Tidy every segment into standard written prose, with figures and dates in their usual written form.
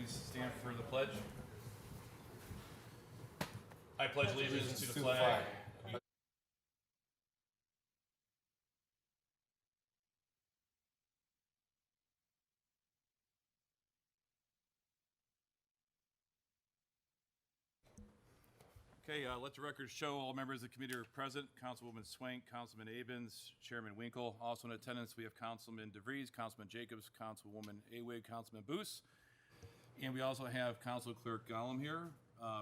Please stand for the pledge. I pledge allegiance to the flag. Okay, let the record show all members of the committee are present. Councilwoman Swank, Councilman Abens, Chairman Winkle. Also in attendance, we have Councilman DeVries, Councilman Jacobs, Councilwoman Awig, Councilman Boos. And we also have Council Clerk Gollum here.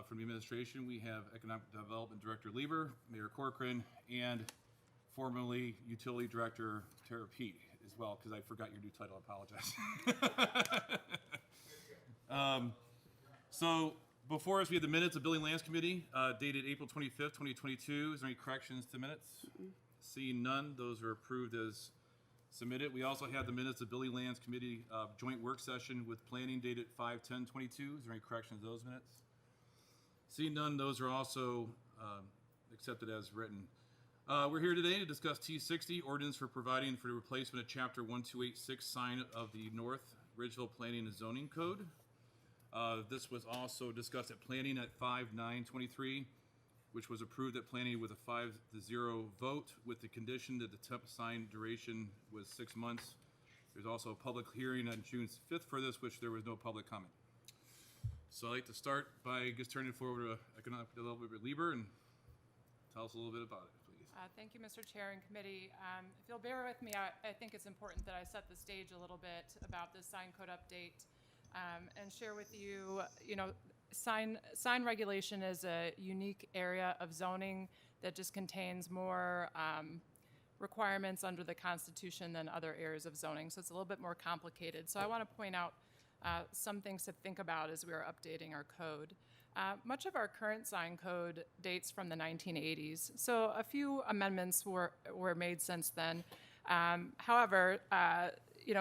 From the administration, we have Economic Development Director Lieber, Mayor Corcoran, and formerly Utility Director Tara Pete as well, because I forgot your new title. I apologize. So before us, we have the minutes of Building Lands Committee dated April 25th, 2022. Is there any corrections to minutes? Seeing none, those are approved as submitted. We also have the minutes of Building Lands Committee joint work session with planning dated 5/10/22. Is there any corrections to those minutes? Seeing none, those are also accepted as written. We're here today to discuss T60, ordinance for providing for the replacement of Chapter 1286 sign of the North Ridgeville Planning and Zoning Code. This was also discussed at planning at 5/9/23, which was approved at planning with a 5-0 vote with the condition that the temp sign duration was 6 months. There's also a public hearing on June 5th for this, which there was no public comment. So I'd like to start by just turning it forward to Economic Development Lieber and tell us a little bit about it, please. Thank you, Mr. Chair and Committee. If you'll bear with me, I think it's important that I set the stage a little bit about this sign code update and share with you, sign regulation is a unique area of zoning that just contains more requirements under the Constitution than other areas of zoning. So it's a little bit more complicated. So I want to point out some things to think about as we are updating our code. Much of our current sign code dates from the 1980s, so a few amendments were made since then. However,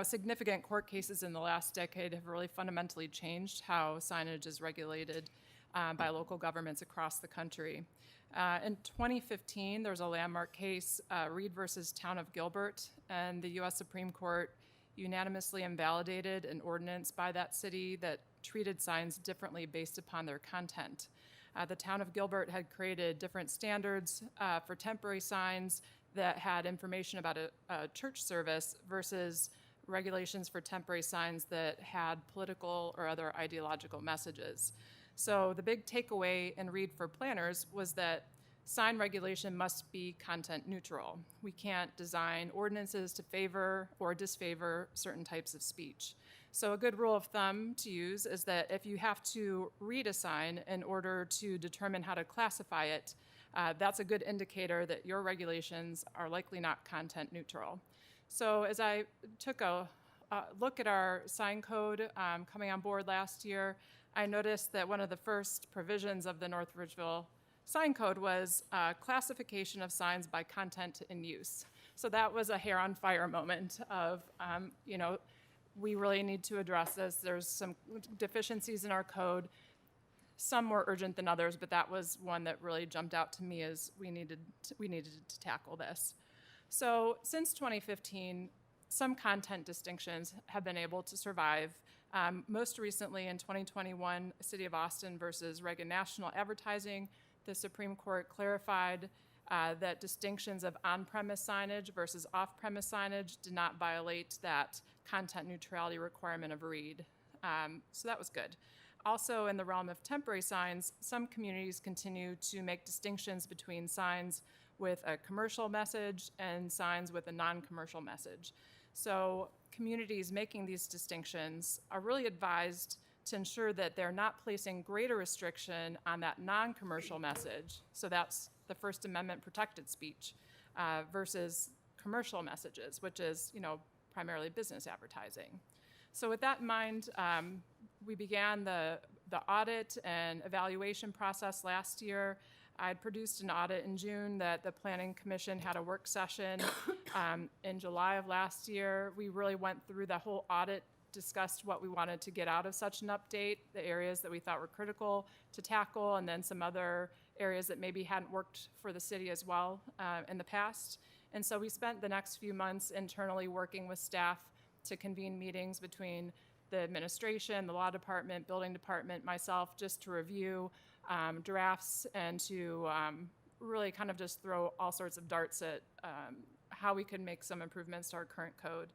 significant court cases in the last decade have really fundamentally changed how signage is regulated by local governments across the country. In 2015, there was a landmark case, Reed versus Town of Gilbert, and the U.S. Supreme Court unanimously invalidated an ordinance by that city that treated signs differently based upon their content. The Town of Gilbert had created different standards for temporary signs that had information about a church service versus regulations for temporary signs that had political or other ideological messages. So the big takeaway in Reed for planners was that sign regulation must be content neutral. We can't design ordinances to favor or disfavor certain types of speech. So a good rule of thumb to use is that if you have to read a sign in order to determine how to classify it, that's a good indicator that your regulations are likely not content neutral. So as I took a look at our sign code coming on board last year, I noticed that one of the first provisions of the North Ridgeville sign code was classification of signs by content in use. So that was a hair on fire moment of, we really need to address this. There's some deficiencies in our code, some more urgent than others, but that was one that really jumped out to me as we needed to tackle this. So since 2015, some content distinctions have been able to survive. Most recently in 2021, City of Austin versus Reagan National Advertising, the Supreme Court clarified that distinctions of on-premise signage versus off-premise signage did not violate that content neutrality requirement of Reed. So that was good. Also, in the realm of temporary signs, some communities continue to make distinctions between signs with a commercial message and signs with a non-commercial message. So communities making these distinctions are really advised to ensure that they're not placing greater restriction on that non-commercial message. So that's the First Amendment protected speech versus commercial messages, which is, primarily business advertising. So with that in mind, we began the audit and evaluation process last year. I had produced an audit in June that the Planning Commission had a work session in July of last year. We really went through the whole audit, discussed what we wanted to get out of such an update, the areas that we thought were critical to tackle, and then some other areas that maybe hadn't worked for the city as well in the past. And so we spent the next few months internally working with staff to convene meetings between the administration, the law department, building department, myself, just to review drafts and to really kind of just throw all sorts of darts at how we could make some improvements to our current code.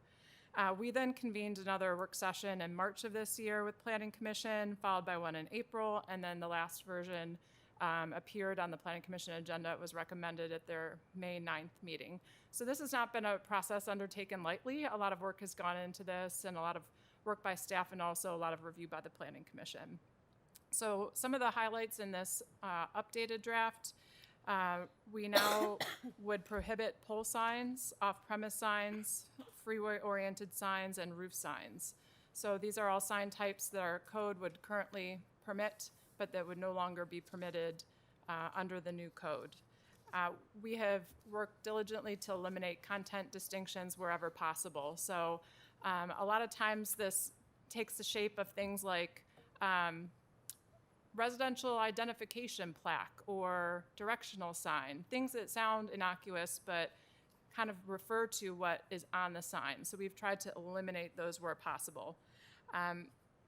We then convened another work session in March of this year with Planning Commission, followed by one in April, and then the last version appeared on the Planning Commission agenda. It was recommended at their May 9th meeting. So this has not been a process undertaken lightly. A lot of work has gone into this, and a lot of work by staff, and also a lot of review by the Planning Commission. So some of the highlights in this updated draft, we now would prohibit pole signs, off-premise signs, freeway-oriented signs, and roof signs. So these are all sign types that our code would currently permit, but that would no longer be permitted under the new code. We have worked diligently to eliminate content distinctions wherever possible. So a lot of times this takes the shape of things like residential identification plaque or directional sign, things that sound innocuous but kind of refer to what is on the sign. So we've tried to eliminate those where possible.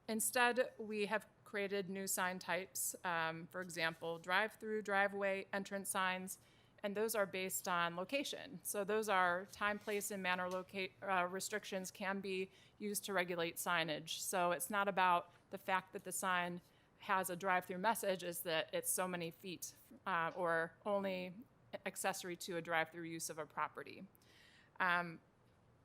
Instead, we have created new sign types, for example, drive-through, driveway, entrance signs, and those are based on location. So those are time, place, and manner restrictions can be used to regulate signage. So it's not about the fact that the sign has a drive-through message, is that it's so many feet or only accessory to a drive-through use of a property.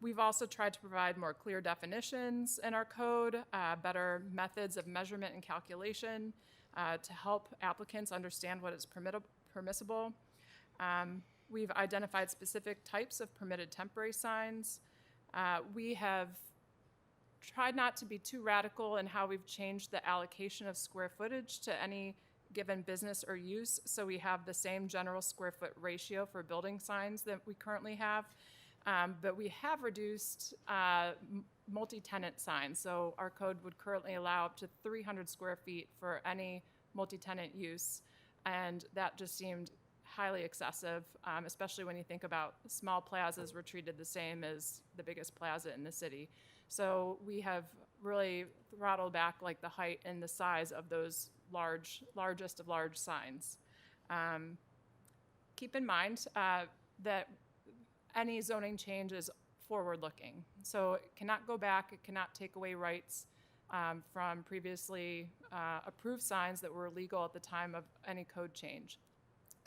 We've also tried to provide more clear definitions in our code, better methods of measurement and calculation to help applicants understand what is permissible. We've identified specific types of permitted temporary signs. We have tried not to be too radical in how we've changed the allocation of square footage to any given business or use. So we have the same general square foot ratio for building signs that we currently have. But we have reduced multi-tenant signs. So our code would currently allow up to 300 square feet for any multi-tenant use. And that just seemed highly excessive, especially when you think about small plazas were treated the same as the biggest plaza in the city. So we have really throttled back like the height and the size of those largest of large signs. Keep in mind that any zoning change is forward-looking. So it cannot go back, it cannot take away rights from previously approved signs that were legal at the time of any code change.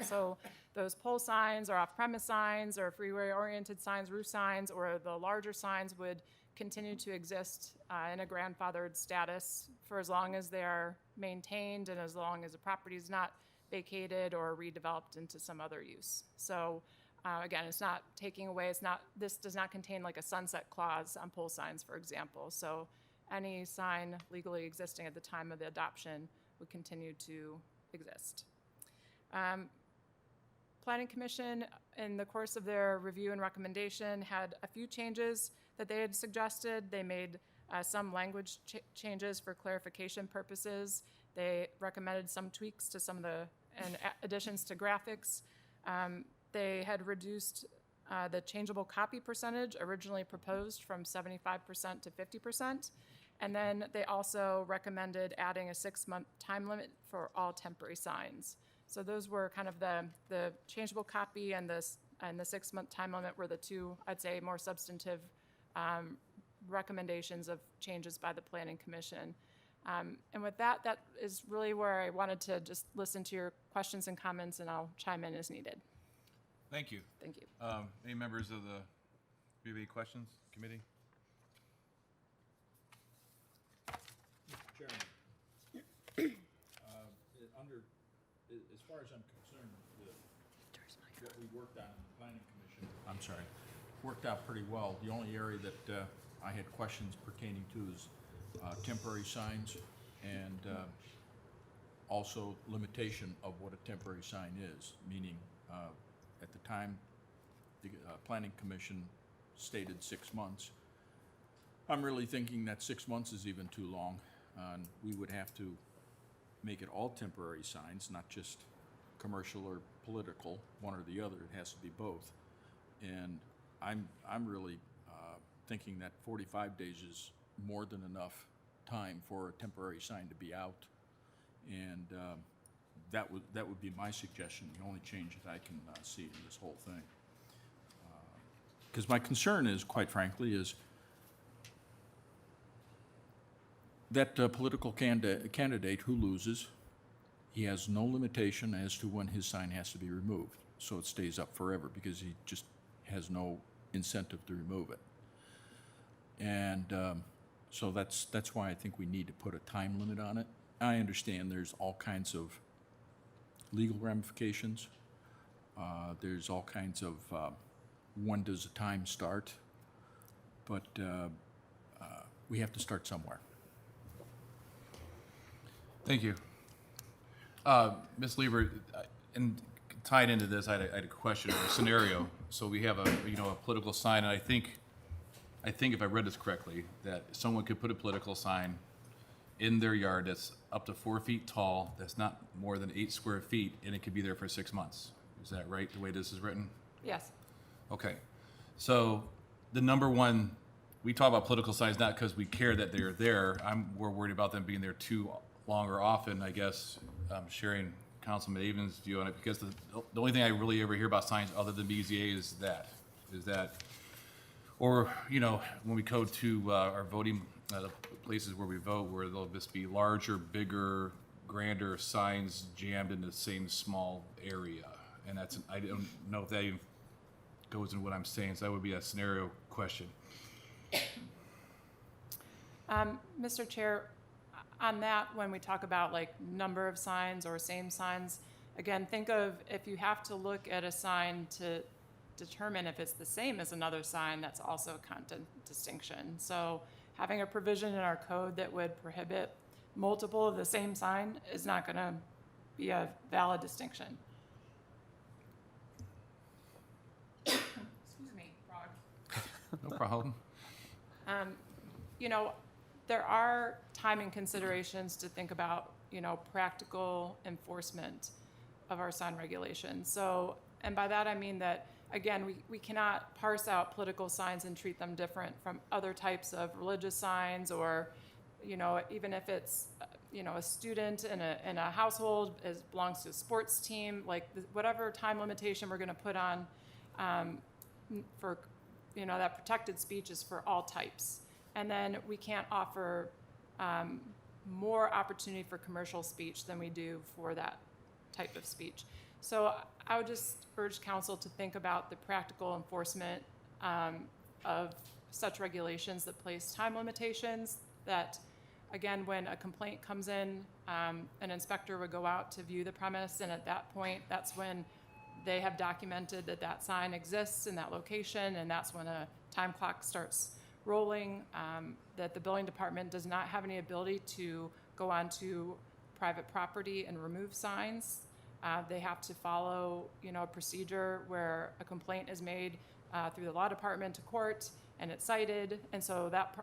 So those pole signs or off-premise signs or freeway-oriented signs, roof signs, or the larger signs would continue to exist in a grandfathered status for as long as they are maintained and as long as the property is not vacated or redeveloped into some other use. So again, it's not taking away, this does not contain like a sunset clause on pole signs, for example. So any sign legally existing at the time of the adoption would continue to exist. Planning Commission, in the course of their review and recommendation, had a few changes that they had suggested. They made some language changes for clarification purposes. They recommended some tweaks to some of and additions to graphics. They had reduced the changeable copy percentage originally proposed from 75% to 50%. And then they also recommended adding a 6-month time limit for all temporary signs. So those were kind of the changeable copy and the 6-month time limit were the two, I'd say, more substantive recommendations of changes by the Planning Commission. And with that, that is really where I wanted to just listen to your questions and comments, and I'll chime in as needed. Thank you. Thank you. Any members of the, do you have any questions, committee? Mr. Chairman, as far as I'm concerned, what we worked on in the Planning Commission, worked out pretty well. The only area that I had questions pertaining to is temporary signs and also limitation of what a temporary sign is, meaning at the time the Planning Commission stated 6 months. I'm really thinking that 6 months is even too long. We would have to make it all temporary signs, not just commercial or political, one or the other. It has to be both. And I'm really thinking that 45 days is more than enough time for a temporary sign to be out. And that would be my suggestion, the only change that I can see in this whole thing. Because my concern is, quite frankly, is that political candidate who loses, he has no limitation as to when his sign has to be removed. So it stays up forever because he just has no incentive to remove it. And so that's why I think we need to put a time limit on it. I understand there's all kinds of legal ramifications. There's all kinds of when does the time start? But we have to start somewhere. Thank you. Ms. Lieber, and tied into this, I had a question or a scenario. So we have a political sign, and I think if I read this correctly, that someone could put a political sign in their yard that's up to 4 feet tall, that's not more than 8 square feet, and it could be there for 6 months. Is that right, the way this is written? Yes. Okay. So the number one, we talk about political signs not because we care that they're there. We're worried about them being there too long or often, I guess. Sharing Councilman Avens' view on it, because the only thing I really ever hear about signs other than BZA is that, or, when we go to our voting, the places where we vote, where there'll just be larger, bigger, grander signs jammed in the same small area. And I don't know if that even goes into what I'm saying, so that would be a scenario question. Mr. Chair, on that, when we talk about like number of signs or same signs, again, think of if you have to look at a sign to determine if it's the same as another sign, that's also a content distinction. So having a provision in our code that would prohibit multiple of the same sign is not going to be a valid distinction. Excuse me, frog. No problem. There are timing considerations to think about, practical enforcement of our sign regulations. So, and by that I mean that, again, we cannot parse out political signs and treat them different from other types of religious signs, or, even if it's, a student in a household belongs to a sports team, like whatever time limitation we're going to put on for, that protected speech is for all types. And then we can't offer more opportunity for commercial speech than we do for that type of speech. So I would just urge council to think about the practical enforcement of such regulations that place time limitations, that, again, when a complaint comes in, an inspector would go out to view the premise, and at that point, that's when they have documented that that sign exists in that location, and that's when a time clock starts rolling, that the building department does not have any ability to go onto private property and remove signs. They have to follow, a procedure where a complaint is made through the law department to court, and it's cited, and so that,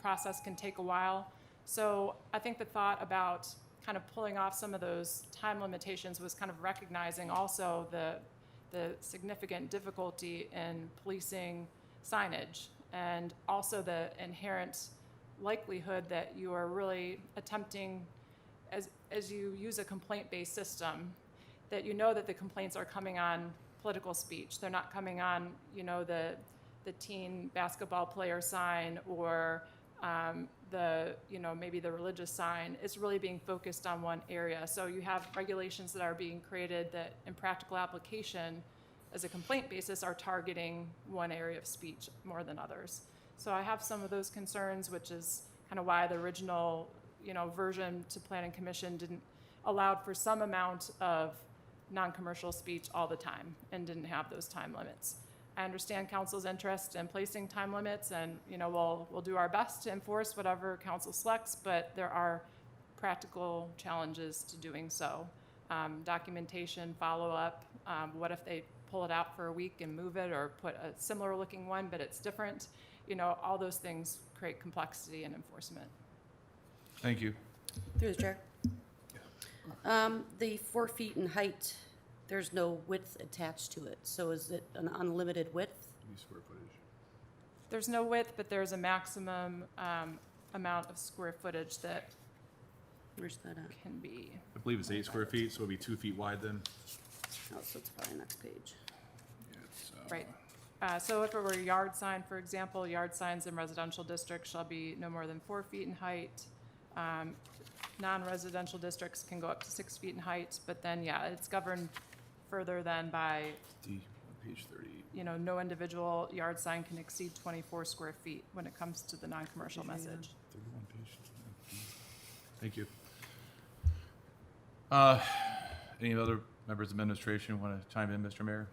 process can take a while. So I think the thought about kind of pulling off some of those time limitations was kind of recognizing also the significant difficulty in policing signage, and also the inherent likelihood that you are really attempting, as you use a complaint-based system, that that the complaints are coming on political speech. They're not coming on, the teen basketball player sign, or maybe the religious sign. It's really being focused on one area. So you have regulations that are being created that, in practical application, as a complaint basis, are targeting one area of speech more than others. So I have some of those concerns, which is kind of why the original, version to Planning Commission didn't allowed for some amount of non-commercial speech all the time and didn't have those time limits. I understand council's interest in placing time limits, and we'll do our best to enforce whatever council selects, but there are practical challenges to doing so. Documentation, follow-up, what if they pull it out for a week and move it, or put a similar looking one but it's different? All those things create complexity in enforcement. Thank you. Through the chair. The 4 feet in height, there's no width attached to it. So is it an unlimited width? Square footage. There's no width, but there's a maximum amount of square footage that Where's that at? can be. I believe it's 8 square feet, so it'll be 2 feet wide then. Oh, so it's probably next page. Right. So if it were a yard sign, for example, yard signs in residential districts shall be no more than 4 feet in height. Non-residential districts can go up to 6 feet in height, but then, yeah, it's governed further than by, D, page 30. no individual yard sign can exceed 24 square feet when it comes to the non-commercial message. 31 page. Thank you. Any other members of administration want to chime in, Mr. Mayor?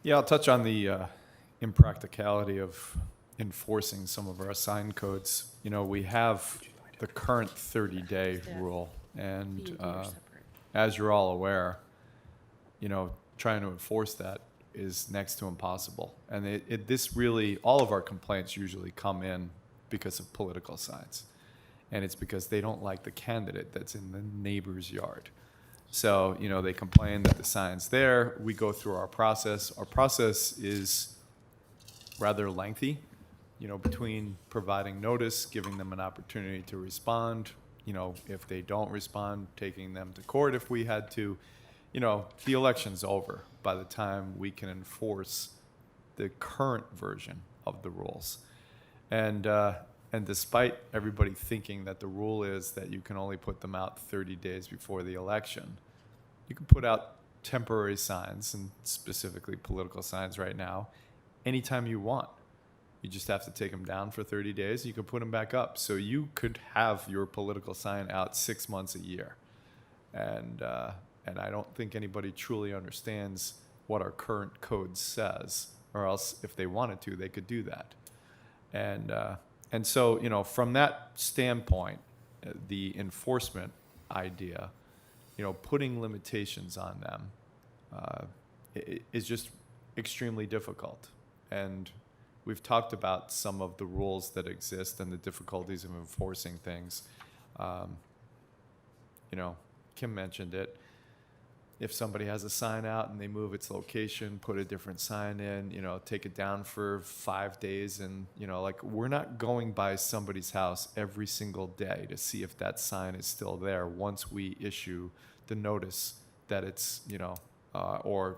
Yeah, I'll touch on the impracticality of enforcing some of our sign codes. We have the current 30-day rule, B and and D are separate. as you're all aware, trying to enforce that is next to impossible. And this really, all of our complaints usually come in because of political signs. And it's because they don't like the candidate that's in the neighbor's yard. So, they complain that the sign's there. We go through our process. Our process is rather lengthy, between providing notice, giving them an opportunity to respond, if they don't respond, taking them to court if we had to. The election's over by the time we can enforce the current version of the rules. And despite everybody thinking that the rule is that you can only put them out 30 days before the election, you can put out temporary signs, and specifically political signs right now, anytime you want. You just have to take them down for 30 days. You can put them back up. So you could have your political sign out 6 months a year. And I don't think anybody truly understands what our current code says, or else if they wanted to, they could do that. And so, from that standpoint, the enforcement idea, putting limitations on them is just extremely difficult. And we've talked about some of the rules that exist and the difficulties of enforcing things. Kim mentioned it. If somebody has a sign out and they move its location, put a different sign in, take it down for 5 days, and, we're not going by somebody's house every single day to see if that sign is still there once we issue the notice that it's, or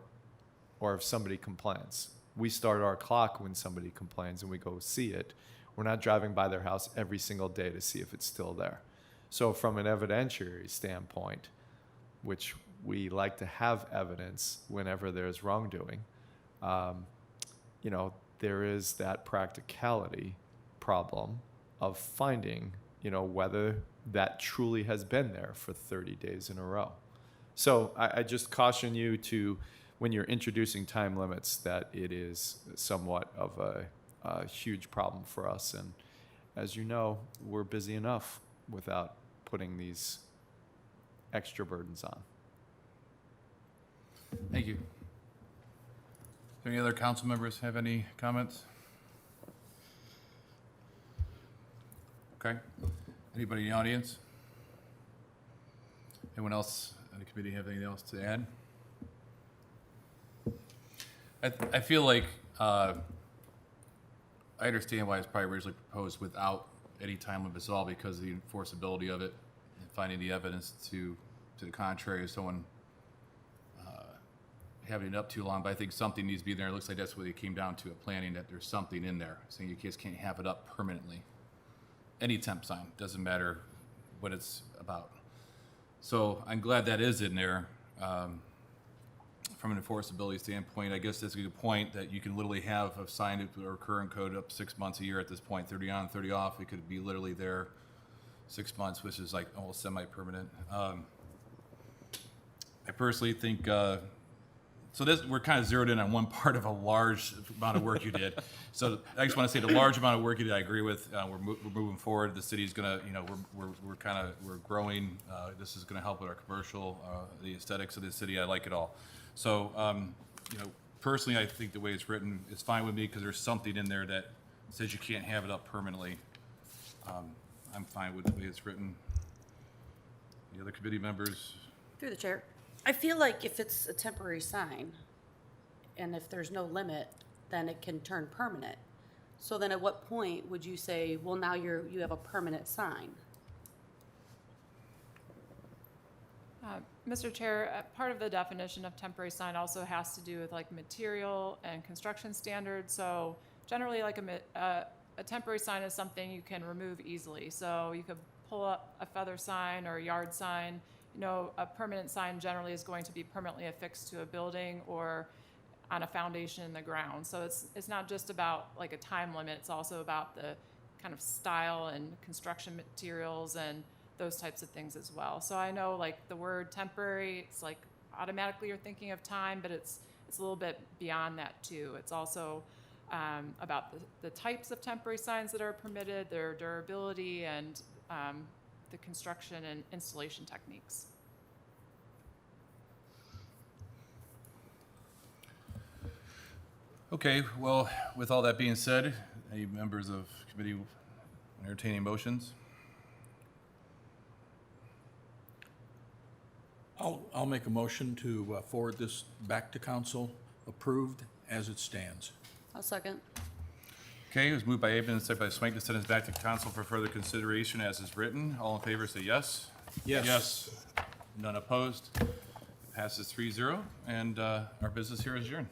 if somebody complains. We start our clock when somebody complains and we go see it. We're not driving by their house every single day to see if it's still there. So from an evidentiary standpoint, which we like to have evidence whenever there's wrongdoing, there is that practicality problem of finding, whether that truly has been there for 30 days in a row. So I just caution you to, when you're introducing time limits, that it is somewhat of a huge problem for us. And as you know, we're busy enough without putting these extra burdens on. Thank you. Do any other council members have any comments? Okay. Anybody in the audience? Anyone else on the committee have anything else to add? I feel like I understand why it's probably originally proposed without any time limits at all, because of the enforceability of it and finding the evidence to the contrary of someone having it up too long. But I think something needs to be there. It looks like that's what it came down to, at planning, that there's something in there saying you just can't have it up permanently. Any temp sign, doesn't matter what it's about. So I'm glad that is in there. From an enforceability standpoint, I guess that's a good point, that you can literally have a sign to our current code up 6 months a year at this point, 30 on, 30 off. It could be literally there 6 months, which is like almost semi-permanent. I personally think, so we're kind of zeroed in on one part of a large amount of work you did. So I just want to say the large amount of work you did, I agree with. We're moving forward. The city's gonna, we're growing. This is gonna help with our commercial, the aesthetics of the city. I like it all. So, personally, I think the way it's written is fine with me, because there's something in there that says you can't have it up permanently. I'm fine with the way it's written. The other committee members? Through the chair. I feel like if it's a temporary sign, and if there's no limit, then it can turn permanent. So then at what point would you say, well, now you have a permanent sign? Mr. Chair, part of the definition of temporary sign also has to do with like material and construction standards. So generally, like a temporary sign is something you can remove easily. So you could pull up a feather sign or a yard sign. You know, a permanent sign generally is going to be permanently affixed to a building or on a foundation in the ground. So it's not just about like a time limit. It's also about the kind of style and construction materials and those types of things as well. So I know like the word temporary, it's like automatically you're thinking of time, but it's a little bit beyond that too. It's also about the types of temporary signs that are permitted, their durability, and the construction and installation techniques. Okay, well, with all that being said, any members of committee entertaining motions? I'll make a motion to forward this back to council, approved as it stands. I'll second. Okay, it was moved by Aben, seconded by Swank to send this back to council for further consideration as is written. All in favor say yes. Yes. Yes. None opposed. Passes 3-0, and our business here is adjourned.